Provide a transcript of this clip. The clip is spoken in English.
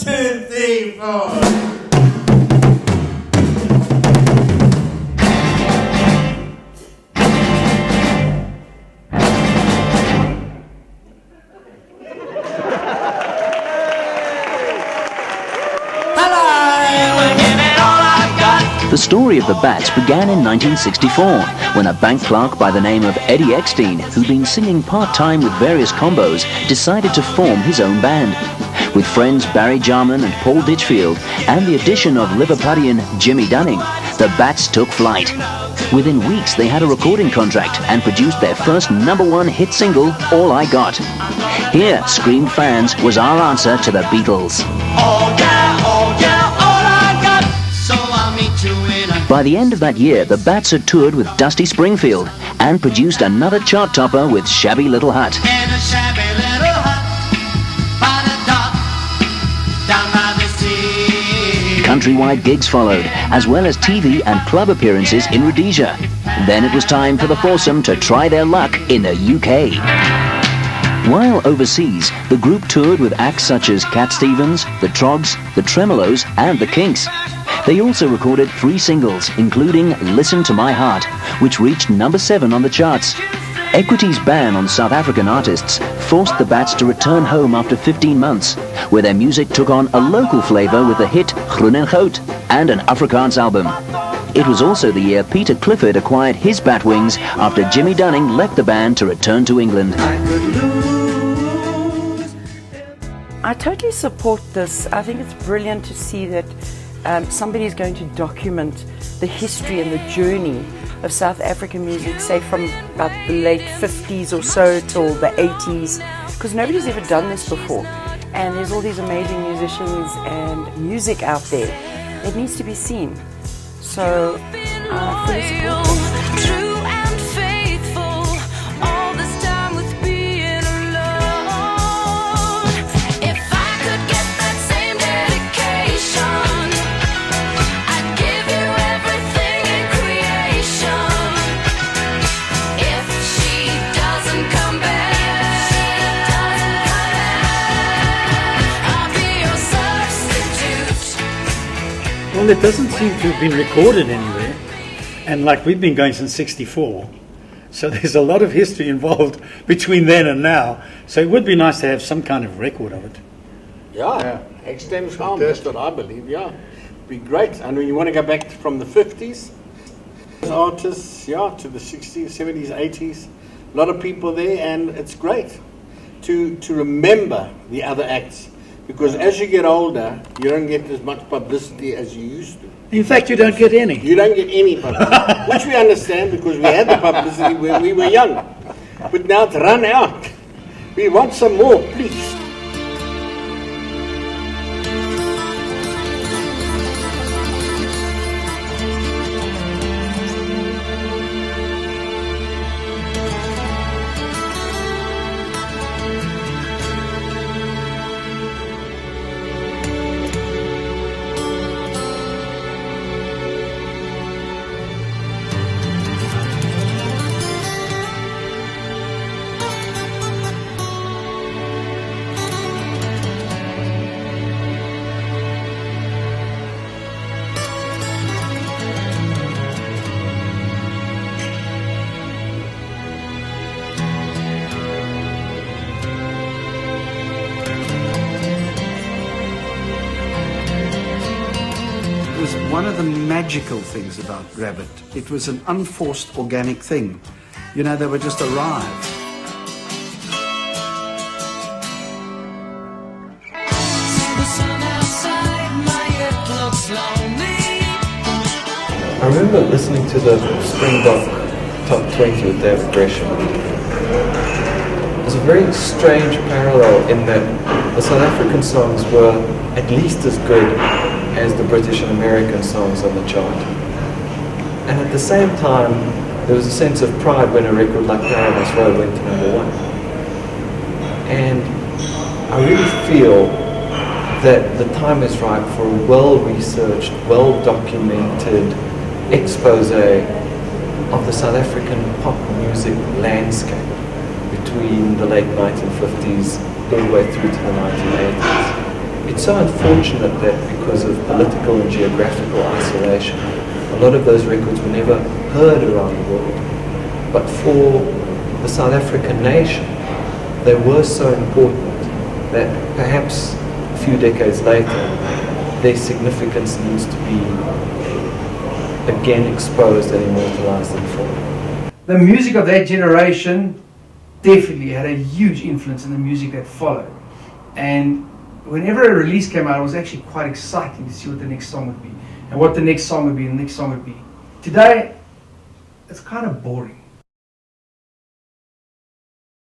2, 3, 4. The story of the Bats began in 1964, when a bank clerk by the name of Eddie Eckstein, who'd been singing part-time with various combos, decided to form his own band. With friends Barry Jarman and Paul Ditchfield, and the addition of Liverpudlian Jimmy Dunning, the Bats took flight. Within weeks, they had a recording contract and produced their first #1 hit single, All I Got. Here, screamed fans, was our answer to the Beatles. Oh yeah, all I got. So I'll meet you in a... By the end of that year, the Bats had toured with Dusty Springfield and produced another chart topper with Shabby Little Hut. In a shabby little hut by the dock, down by the sea. Countrywide gigs followed, as well as TV and club appearances in Rhodesia. Then it was time for the foursome to try their luck in the UK. While overseas, the group toured with acts such as Cat Stevens, the Trogs, the Tremolos, and the Kinks. They also recorded 3 singles, including Listen to My Heart, which reached #7 on the charts. Equity's ban on South African artists forced the Bats to return home after 15 months, where their music took on a local flavour with the hit Groen en Goud and an Afrikaans album. It was also the year Peter Clifford acquired his bat wings after Jimmy Dunning left the band to return to England. I totally support this. I think it's brilliant to see that somebody is going to document the history and the journey of South African music, say from about the late 50s or so till the 80s, because nobody's ever done this before. And there's all these amazing musicians and music out there. It needs to be seen. So, fully support this. True and faithful, all this time with being alone. If I could get that same dedication, I'd give you everything in creation. If she doesn't come back, I'll be your substitute. Well, it doesn't seem to have been recorded anywhere, and like we've been going since '64, so there's a lot of history involved between then and now, so it would be nice to have some kind of record of it. Yeah, extended farm, that's what I believe, yeah. Be great. And when you want to go back from the 50s, artists, yeah, to the 60s, 70s, 80s, a lot of people there, and it's great to remember the other acts. Because as you get older, you don't get as much publicity as you used to. In fact, you don't get any. You don't get any publicity, which we understand because we had the publicity when we were young. But now it's run out. We want some more, please. Was one of the magical things about Rabbit. It was an unforced organic thing. You know, they were just arrived. I remember listening to the Springbok Top 20 with David Gresham. There's a very strange parallel in that the South African songs were at least as good as the British and American songs on the chart. And at the same time, there was a sense of pride when a record like Paradise Row went to #1. And I really feel that the time is right for a well-researched, well-documented expose of the South African pop music landscape between the late 1950s all the way through to the 1980s. it's so unfortunate that because of political and geographical isolation, a lot of those records were never heard around the world. But for the South African nation, they were so important that perhaps a few decades later, their significance needs to be again exposed and immortalized in film. The music of that generation definitely had a huge influence in the music that followed. And whenever a release came out, it was actually quite exciting to see what the next song would be, and what the next song would be, and the next song would be. Today, it's kind of boring.